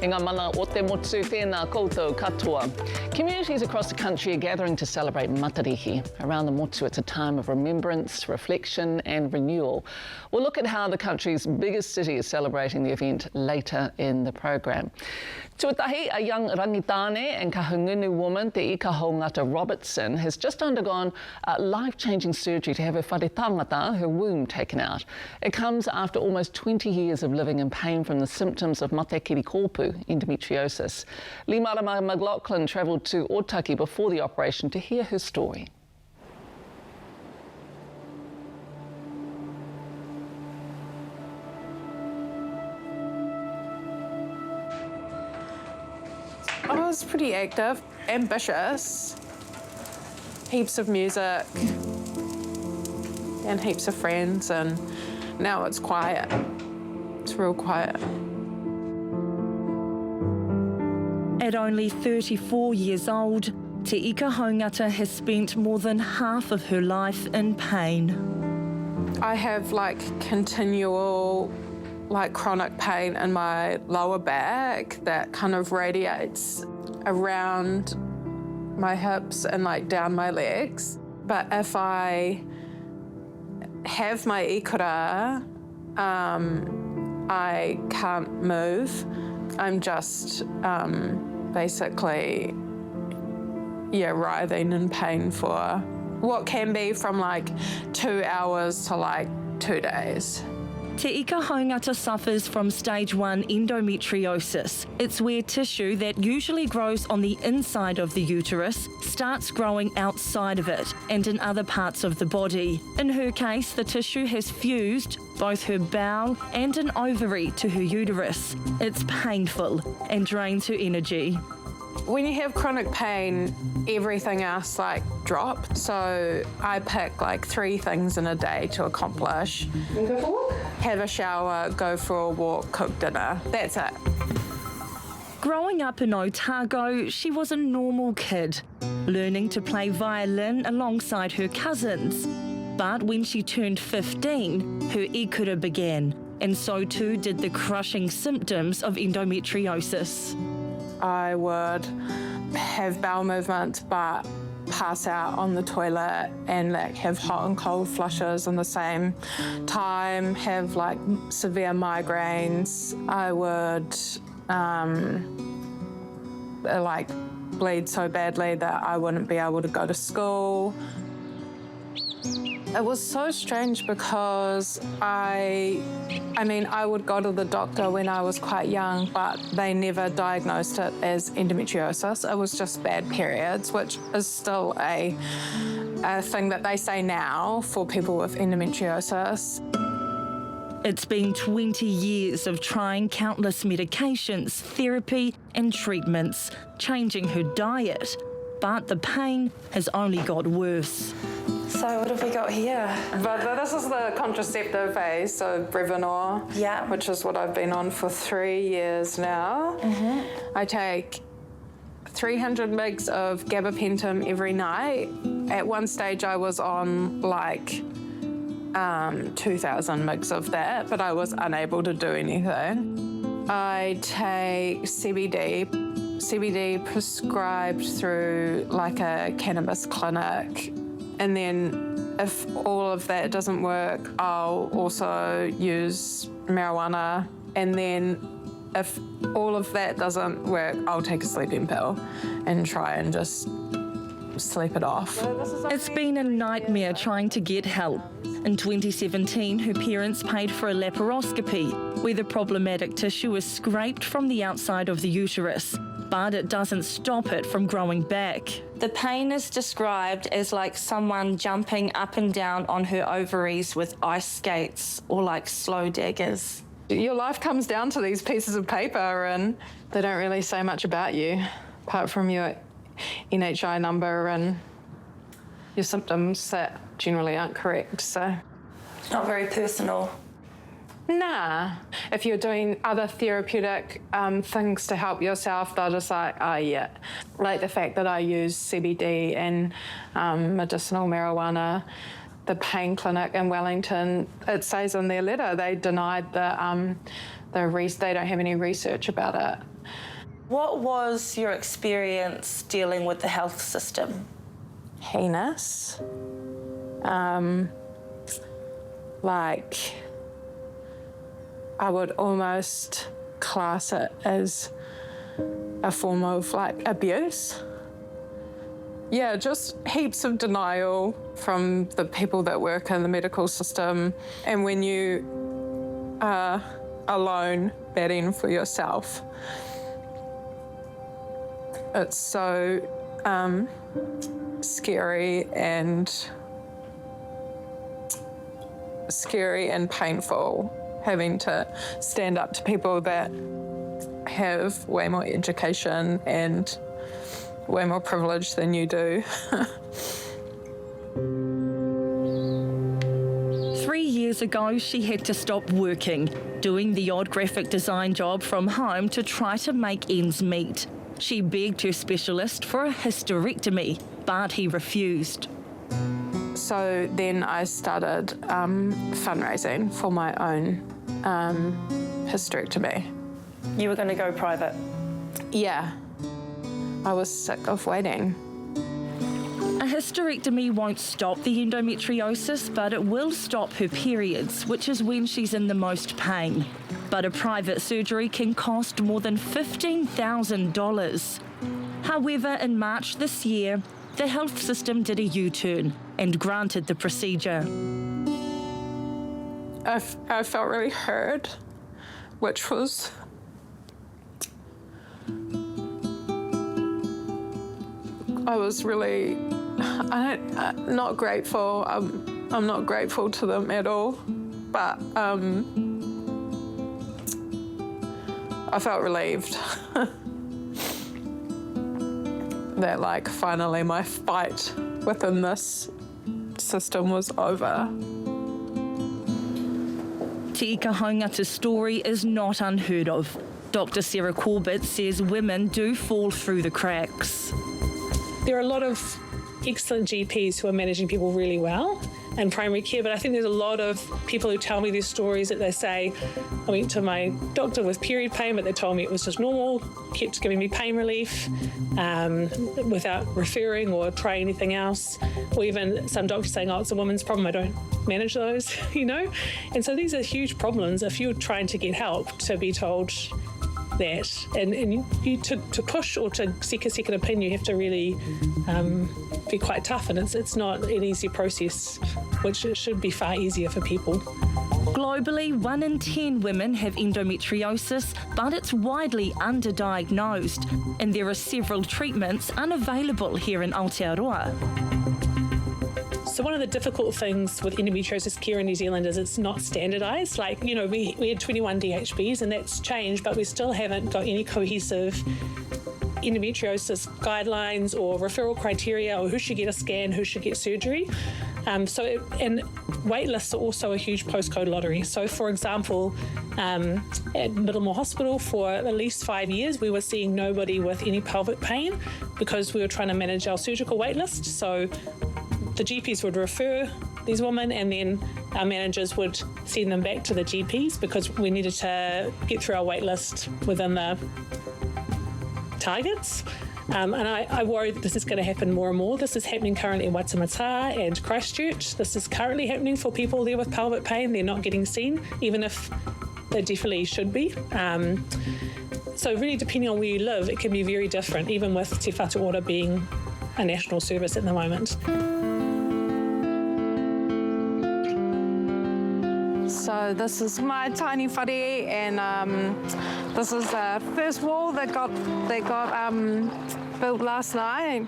I ngā mana o te motu tēnā koutou katoa. Communities across the country are gathering to celebrate Matariki. Around the motu, it's a time of remembrance, reflection and renewal. We'll look at how the country's biggest city is celebrating the event later in the program. Tuatahi, a young rangitane and Ikahoungata woman, Te Ikahoungata Robertson, has just undergone a life-changing surgery to have her whare tangata, her womb, taken out. It comes after almost 20 years of living in pain from the symptoms of Matariki endometriosis. Leigh-Marama McLachlan travelled to Otaki before the operation to hear her story. I was pretty active, ambitious, heaps of music and heaps of friends, and now it's quiet. It's real quiet. At only 34 years old, Te Ikahoungata has spent more than half of her life in pain. I have continual chronic pain in my lower back that kind of radiates around my hips and down my legs. But if I have my ikura, I can't move. I'm just basically, writhing in pain for what can be from 2 hours to 2 days. Te Ikahoungata suffers from stage 1 endometriosis. It's where tissue that usually grows on the inside of the uterus starts growing outside of it and in other parts of the body. In her case, the tissue has fused both her bowel and an ovary to her uterus. It's painful and drains her energy. When you have chronic pain, everything else drops. So I pick 3 things in a day to accomplish. You go for a walk? Have a shower, go for a walk, cook dinner. That's it. Growing up in Otago, she was a normal kid, learning to play violin alongside her cousins. But when she turned 15, her ikura began, and so too did the crushing symptoms of endometriosis. I would have bowel movements but pass out on the toilet and have hot and cold flushes in the same time, have severe migraines. I would bleed so badly that I wouldn't be able to go to school. It was so strange because I would go to the doctor when I was quite young, but they never diagnosed it as endometriosis. It was just bad periods, which is still a thing that they say now for people with endometriosis. It's been 20 years of trying countless medications, therapy and treatments, changing her diet, but the pain has only got worse. So what have we got here? But this is the contraceptive phase, so Brevanor, which is what I've been on for 3 years now. I take 300 mg of gabapentin every night. At one stage I was on 2,000 mg of that, but I was unable to do anything. I take CBD prescribed through a cannabis clinic. And then if all of that doesn't work, I'll also use marijuana. And then if all of that doesn't work, I'll take a sleeping pill and try and just sleep it off. It's been a nightmare trying to get help. In 2017, her parents paid for a laparoscopy, where the problematic tissue is scraped from the outside of the uterus. But it doesn't stop it from growing back. The pain is described as someone jumping up and down on her ovaries with ice skates or slow daggers. Your life comes down to these pieces of paper and they don't really say much about you, apart from your NHI number and your symptoms that generally aren't correct, so. It's not very personal. Nah. If you're doing other therapeutic things to help yourself, they're just the fact that I use CBD and medicinal marijuana. The pain clinic in Wellington, it says in their letter, they denied the they don't have any research about it. What was your experience dealing with the health system? Heinous. Like, I would almost class it as a form of like abuse. Yeah, just heaps of denial from the people that work in the medical system. And when you are alone batting for yourself, it's so scary and painful having to stand up to people that have way more education and way more privilege than you do. 3 years ago, she had to stop working, doing the odd graphic design job from home to try to make ends meet. She begged her specialist for a hysterectomy, but he refused. So then I started fundraising for my own hysterectomy. You were going to go private? Yeah. I was sick of waiting. A hysterectomy won't stop the endometriosis, but it will stop her periods, which is when she's in the most pain. But a private surgery can cost more than $15,000. However, in March this year, the health system did a U-turn and granted the procedure. I felt really heard, which was I was really not grateful. I'm not grateful to them at all, but I felt relieved that like finally my fight within this system was over. Te Ikahoungata's story is not unheard of. Dr. Sarah Corbett says women do fall through the cracks. There are a lot of excellent GPs who are managing people really well in primary care, but I think there's a lot of people who tell me these stories that they say, I went to my doctor with period pain, but they told me it was just normal, kept giving me pain relief without referring or trying anything else. Or even some doctors saying, oh, it's a woman's problem, I don't manage those, you know? And so these are huge problems if you're trying to get help to be told that. And you to push or to seek a second opinion, you have to really be quite tough, and it's not an easy process, which it should be far easier for people. Globally, 1 in 10 women have endometriosis, but it's widely underdiagnosed, and there are several treatments unavailable here in Aotearoa. So one of the difficult things with endometriosis care in New Zealand is it's not standardised. Like, you know, we had 21 DHBs and that's changed, but we still haven't got any cohesive endometriosis guidelines or referral criteria, or who should get a scan, who should get surgery. And wait lists are also a huge postcode lottery. So, for example, at Middlemore Hospital for at least 5 years, we were seeing nobody with any pelvic pain because we were trying to manage our surgical wait list. So the GPs would refer these women, and then our managers would send them back to the GPs because we needed to get through our wait list within the targets. And I worry that this is going to happen more and more. This is happening currently in Waitemata and Christchurch. This is currently happening for people there with pelvic pain. They're not getting seen, even if they definitely should be. So really, depending on where you live, it can be very different, even with Te Whatu Ora being a national service at the moment. So this is my tiny whare, and this is the first wall that got built last night.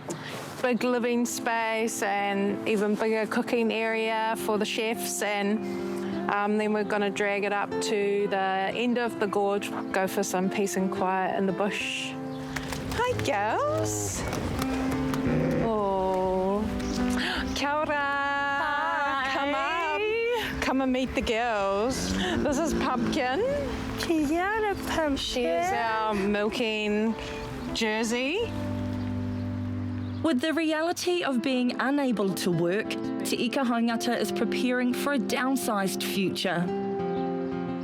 Big living space and even bigger cooking area for the chefs, and then we're going to drag it up to the end of the gorge, go for some peace and quiet in the bush. Hi, girls. Oh, kia ora. Come and meet the girls. This is Pumpkin. Kia ora, Pumpkin. She is our milking Jersey. With the reality of being unable to work, Te Ikahoungata is preparing for a downsized future.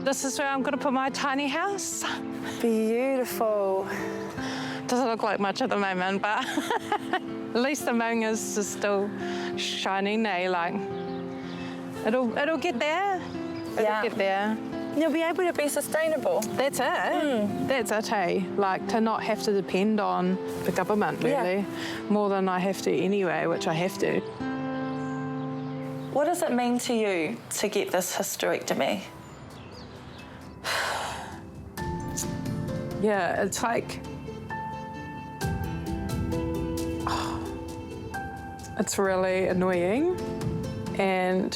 This is where I'm going to put my tiny house. Beautiful. Doesn't look like much at the moment, but at least the moon is still shining, eh? Like, it'll get there. It'll get there. You'll be able to be sustainable. That's it. That's it, hey? Like, to not have to depend on the government, really, more than I have to anyway, which I have to. What does it mean to you to get this hysterectomy? Yeah, it's like... It's really annoying and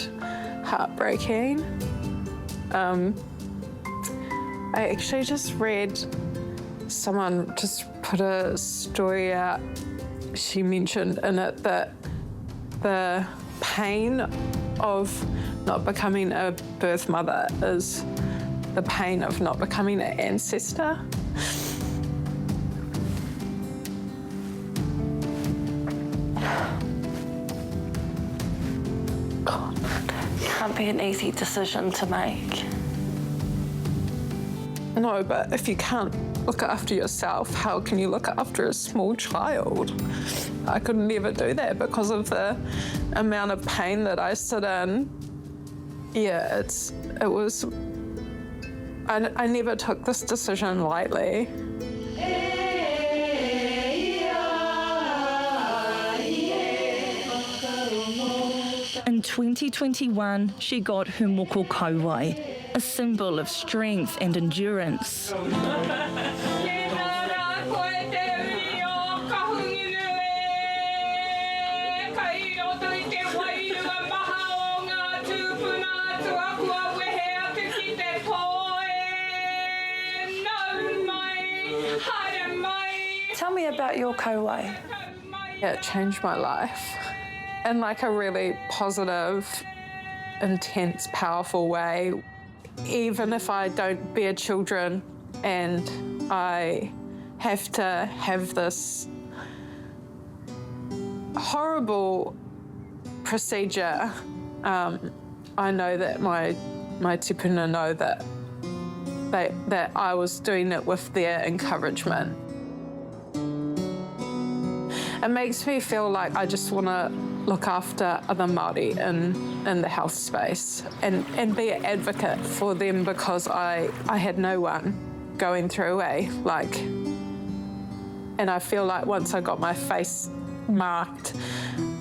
heartbreaking. I actually just read someone just put a story out. She mentioned in it that the pain of not becoming a birth mother is the pain of not becoming an ancestor. God, it can't be an easy decision to make. No, but if you can't look after yourself, how can you look after a small child? I could never do that because of the amount of pain that I sit in. Yeah, I never took this decision lightly. In 2021, she got her moko kauai, a symbol of strength and endurance. Tell me about your kauai. It changed my life in like a really positive, intense, powerful way. Even if I don't bear children and I have to have this horrible procedure, I know that my tupuna know that I was doing it with their encouragement. It makes me feel like I just want to look after other Māori in the health space and be an advocate for them because I had no one going through and I feel like once I got my face marked,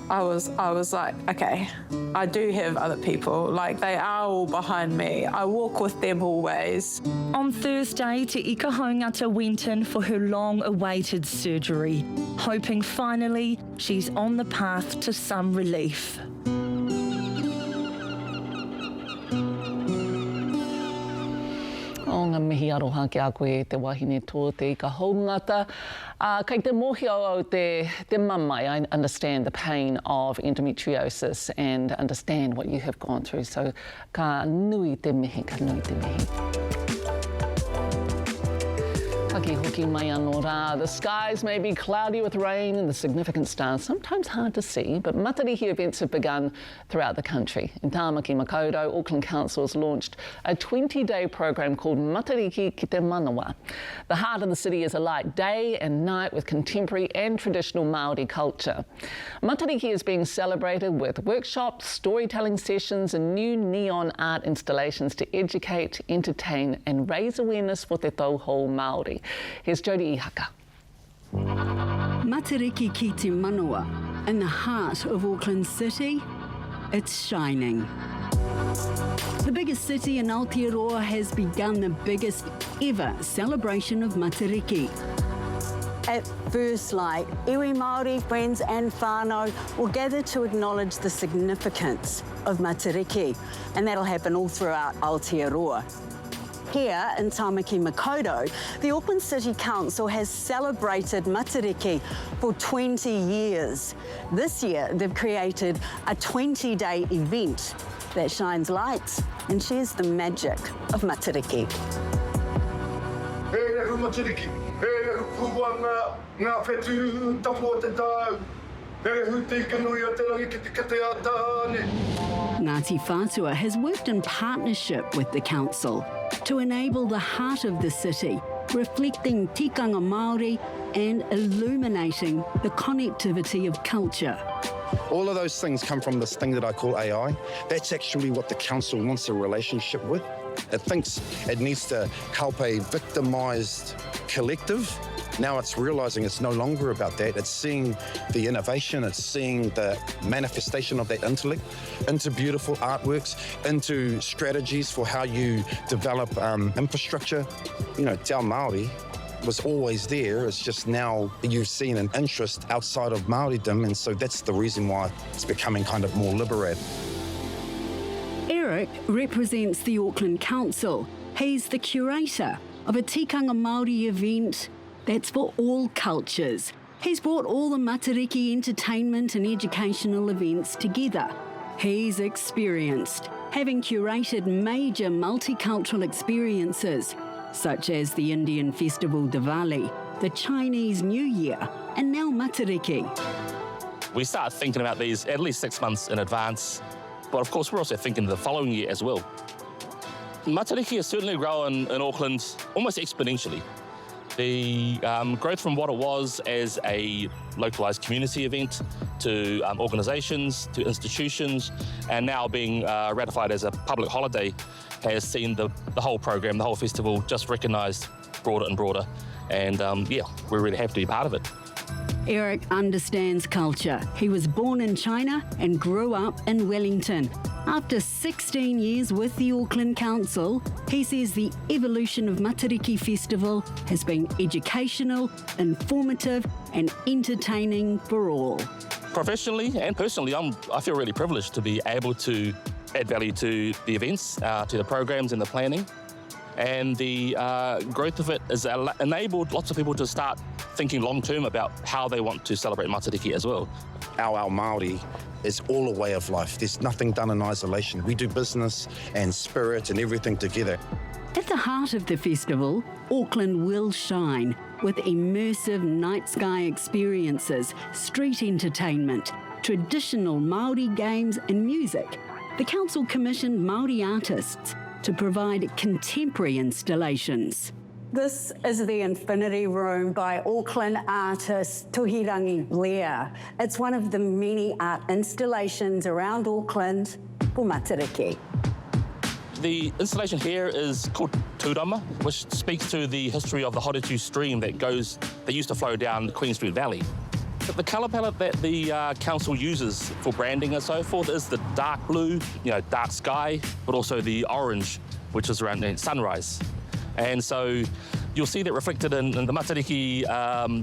I was like, okay, I do have other people, like they are all behind me. I walk with them always. On Thursday, Te Ikahoungata went in for her long-awaited surgery, hoping finally she's on the path to some relief. O ngā mihi aroha ki a koe te wāhine tō te Ikahoungata. Kei te mohi au te mamai, I understand the pain of endometriosis and understand what you have gone through. So ka nui te mihi, ka nui te mihi. Paki hoki mai anō rā. The skies may be cloudy with rain and the significant stars sometimes hard to see, but Matariki events have begun throughout the country. In Tamaki Makaurau, Auckland Council has launched a 20-day program called Matariki Ki Te Manawa. The heart of the city is alight day and night with contemporary and traditional Māori culture. Matariki is being celebrated with workshops, storytelling sessions and new neon art installations to educate, entertain and raise awareness for te tauhou Māori. Here's Jodi Ihaka. Matariki Ki Te Manawa, in the heart of Auckland City, it's shining. The biggest city in Aotearoa has begun the biggest ever celebration of Matariki. At first light, iwi Māori friends and whānau will gather to acknowledge the significance of Matariki, and that'll happen all throughout Aotearoa. Here in Tamaki Makaurau, the Auckland City Council has celebrated Matariki for 20 years. This year, they've created a 20-day event that shines lights and shares the magic of Matariki. He rehu Matariki, he rehu kuwa ngā whetū tapu o te tau, he rehu te ikanui o te rangi ki te kate a tāne. Ngāti Whātua has worked in partnership with the council to enable the heart of the city, reflecting tikanga Māori and illuminating the connectivity of culture. All of those things come from this thing that I call AI. That's actually what the council wants a relationship with. It thinks it needs to help a victimised collective. Now it's realising it's no longer about that. It's seeing the innovation, it's seeing the manifestation of that intellect into beautiful artworks, into strategies for how you develop infrastructure. You know, Te Ao Māori was always there. It's just now you've seen an interest outside of Māoridom, and so that's the reason why it's becoming kind of more liberated. Eric represents the Auckland Council. He's the curator of a tikanga Māori event that's for all cultures. He's brought all the Matariki entertainment and educational events together. He's experienced, having curated major multicultural experiences, such as the Indian festival Diwali, the Chinese New Year, and now Matariki. We start thinking about these at least 6 months in advance, but of course we're also thinking the following year as well. Matariki has certainly grown in Auckland almost exponentially. The growth from what it was as a localised community event to organisations, to institutions, and now being ratified as a public holiday has seen the whole program, the whole festival just recognised broader and broader. And yeah, we're really happy to be part of it. Eric understands culture. He was born in China and grew up in Wellington. After 16 years with the Auckland Council, he says the evolution of Matariki Festival has been educational, informative and entertaining for all. Professionally and personally, I feel really privileged to be able to add value to the events, to the programs and the planning. And the growth of it has enabled lots of people to start thinking long-term about how they want to celebrate Matariki as well. Our Māori is all a way of life. There's nothing done in isolation. We do business and spirit and everything together. At the heart of the festival, Auckland will shine with immersive night sky experiences, street entertainment, traditional Māori games and music. The council commissioned Māori artists to provide contemporary installations. This is the Infinity Room by Auckland artist Tuhirangi Blair. It's one of the many art installations around Auckland for Matariki. The installation here is called Tūrama, which speaks to the history of the Horetu stream that used to flow down the Queen Street Valley. But the colour palette that the council uses for branding and so forth is the dark blue, dark sky, but also the orange, which is around sunrise. And so you'll see that reflected in the Matariki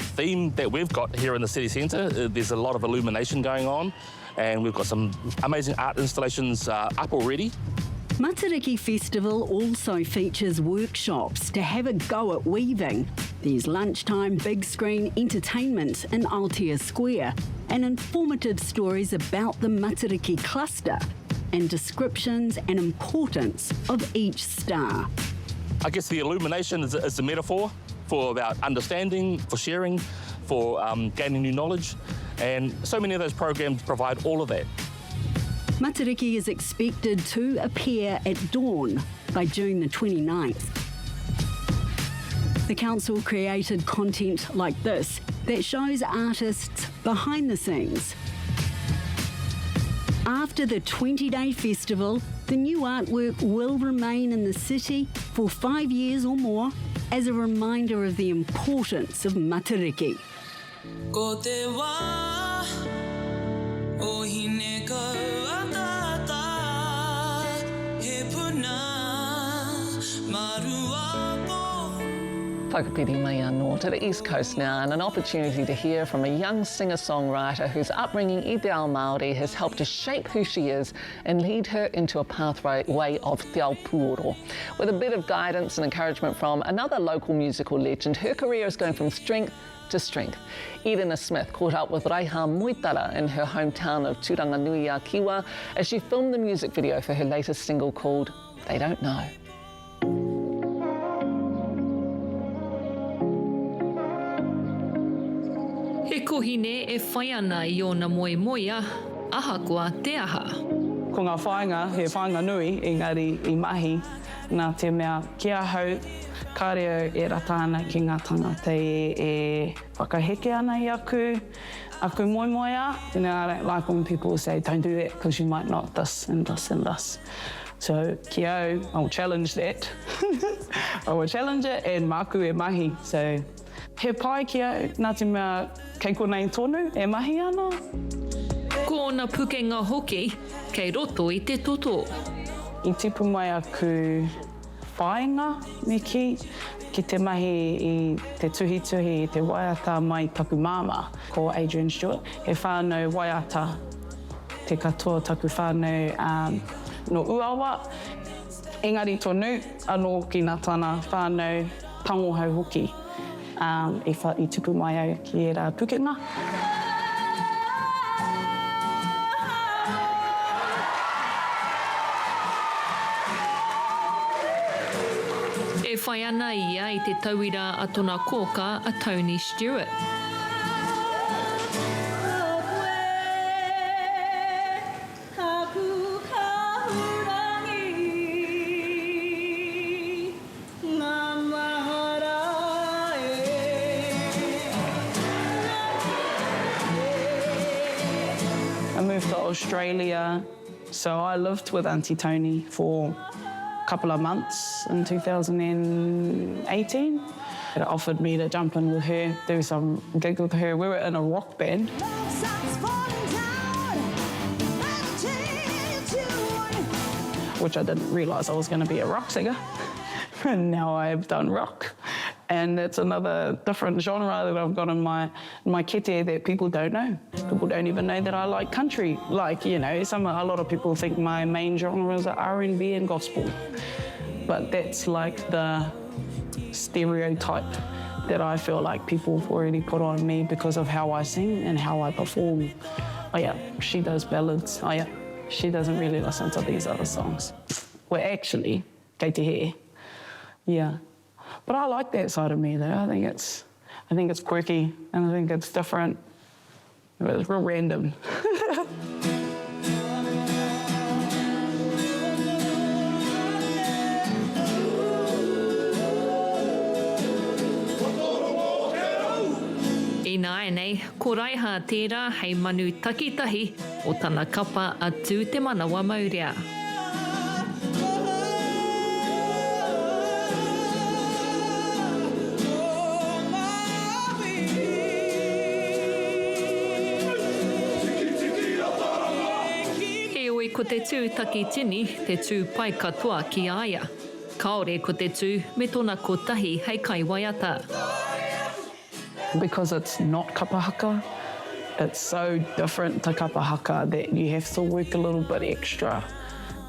theme that we've got here in the city centre. There's a lot of illumination going on, and we've got some amazing art installations up already. Matariki Festival also features workshops to have a go at weaving. There's lunchtime big screen entertainment in Aotea Square and informative stories about the Matariki cluster and descriptions and importance of each star. I guess the illumination is a metaphor for about understanding, for sharing, for gaining new knowledge, and so many of those programs provide all of that. Matariki is expected to appear at dawn by June the 29th. The council created content like this that shows artists behind the scenes. After the 20-day festival, the new artwork will remain in the city for 5 years or more as a reminder of the importance of Matariki. Ko te wā, wāhine ka atata, he puna, marua po. Whakapiri mai anō to the East Coast now, and an opportunity to hear from a young singer-songwriter whose upbringing i te ao Māori has helped to shape who she is and lead her into a pathway of te ao Puoro. With a bit of guidance and encouragement from another local musical legend, her career is going from strength to strength. Edina Smith caught up with Raiha Moetara in her hometown of Turanganui, Kiwa, as she filmed the music video for her latest single called They Don't Know. He kohine e whai ana i ona moe moia, ahakoa te aha. ko ngā whāinga, he whāinga nui, engari I mahi, nā te mea kia hau, ka reo e rata ana ki ngā tangata e whakaheke ana I aku moemoea. You know, I don't like when people say, don't do that because you might not this and this and this. So kia au, I'll challenge that. I will challenge it and māku e mahi. So he pai kia au, nā te mea kei konei tonu e mahi ana. Ko ona pukenga hoki, kei roto I te toto. I tipu mai aku whāinga me ki te mahi I te tuhituhi I te waiata mai taku māma ko Adrian Stewart. He whānau waiata, te katoa taku whānau no uawa. Engari tonu, anō ki nā tāna whānau tangohau hoki. I tupu mai au ki e rā pukenga. E whai ana ia I te tauira a tōna kōka a Tony Stewart. I moved to Australia, so I lived with Auntie Tony for a couple of months in 2018. It offered me to jump in with her, do some gig with her. We were in a rock band. Which I didn't realise I was going to be a rock singer. And now I've done rock. And it's another different genre that I've got in my kete that people don't know. People don't even know that I like country. Like, you know, a lot of people think my main genres are R&B and gospel. But that's like the stereotype that I feel like people have already put on me because of how I sing and how I perform. Oh yeah, she does ballads. Oh yeah, she doesn't really listen to these other songs. Well, actually, kei te he. Yeah. But I like that side of me, though. I think it's quirky, and I think it's different. It's real random. I nā nei, ko Raiha tērā hei manu takitahi o tana kapa atu te manawa maurea. Ko te tū taki tini, te tū pai katoa ki aia. Kaore ko te tū me tōna kotahi hei kai waiata. Because it's not kapahaka, it's so different to kapahaka that you have to work a little bit extra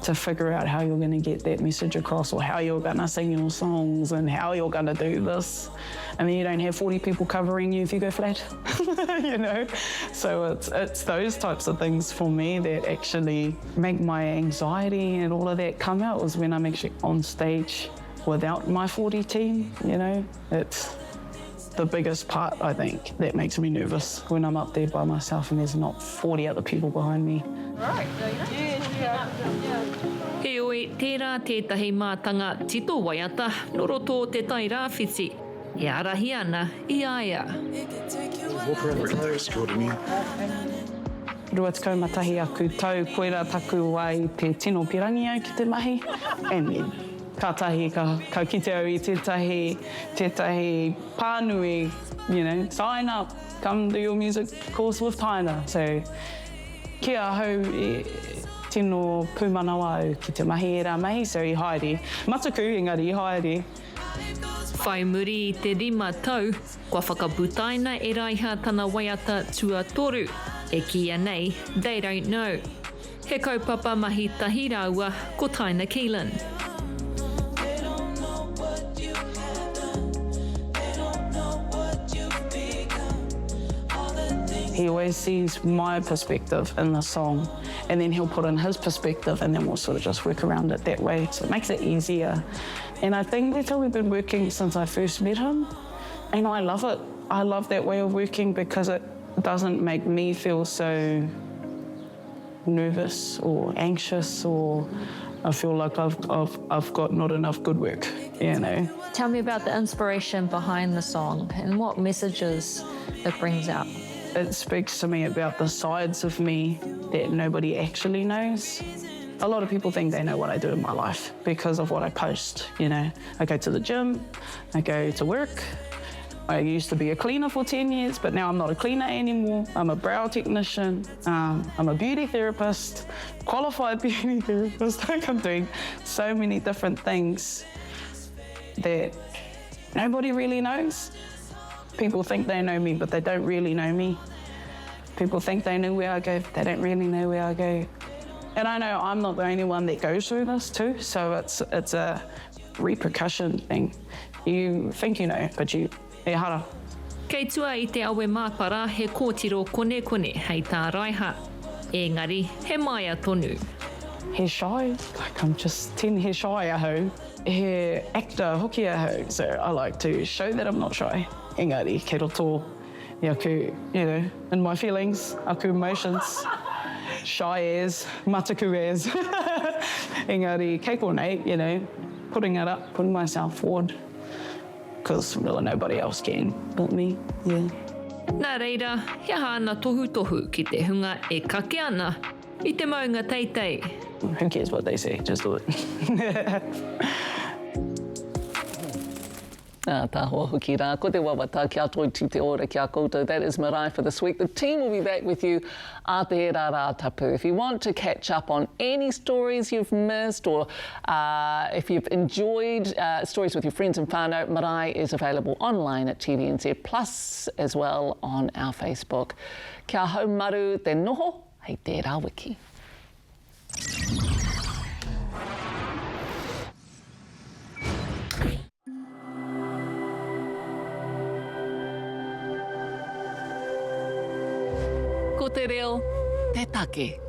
to figure out how you're going to get that message across or how you're going to sing your songs and how you're going to do this. And then you don't have 40 people covering you if you go flat, you know? So it's those types of things for me that actually make my anxiety and all of that come out was when I'm actually on stage without my 40 team, you know? It's the biggest part, I think, that makes me nervous when I'm up there by myself and there's not 40 other people behind me. Right. He oi, tērā tētahi mātanga tito waiata, noroto te tai rāwhiti. E arahi ana I aia. Walk around the clothes, Jordan. Rua te kaumatahi aku tau, koera taku wai te tino pirangi au ki te mahi. And then, kātahi ka kite au I tētahi pānui, you know, sign up, come do your music course with Taina. So, kia hau tino pūmanawa au ki te mahi e rā mahi, so I haere. Mataku, engari, I haere. Whai muri I te 5 tau, kua whakaputaina e Raiha tana waiata tua toru. E kia nei, they don't know. He kaupapa mahi tahi rāua ko Taina Keelan. He always sees my perspective in the song and then he'll put in his perspective and then we'll sort of just work around it that way. So it makes it easier. And I think that's how we've been working since I first met him. And I love it. I love that way of working because it doesn't make me feel so nervous or anxious, or I feel like I've got not enough good work, you know. Tell me about the inspiration behind the song and what messages it brings out. It speaks to me about the sides of me that nobody actually knows. A lot of people think they know what I do in my life because of what I post, you know. I go to the gym, I go to work. I used to be a cleaner for 10 years, but now I'm not a cleaner anymore. I'm a brow technician, I'm a beauty therapist, qualified beauty therapist. Like, I'm doing so many different things that nobody really knows. People think they know me, but they don't really know me. People think they know where I go, but they don't really know where I go. And I know I'm not the only one that goes through this too, so it's a repercussion thing. You think you know, but you hara. Kei tua I te awe māpara he kōtiro kone hei tā Raiha. Engari, he maia tonu. He shy, like I'm just 10 he shy ahau. He actor hoki ahau, so I like to show that I'm not shy. Engari, ke roto, aku, you know, in my feelings, aku emotions, shy as, mataku as. Engari, ke konei, you know, putting it up, putting myself forward. Because really nobody else can but me, yeah. Nā reira, he hāna tohu ki te hunga e kake ana I te maunga teitei. Who cares what they say, just do it. Tā hoa hoki rā, ko te wawata kia toi tu te ora kia koutou. That is Marae for this week. The team will be back with you a te rā tapu. If you want to catch up on any stories you've missed, or if you've enjoyed stories with your friends and whānau, Marae is available online at TVNZ Plus, as well on our Facebook. Kia haumaru te noho, hei te rā wiki. Ko te reo, te take.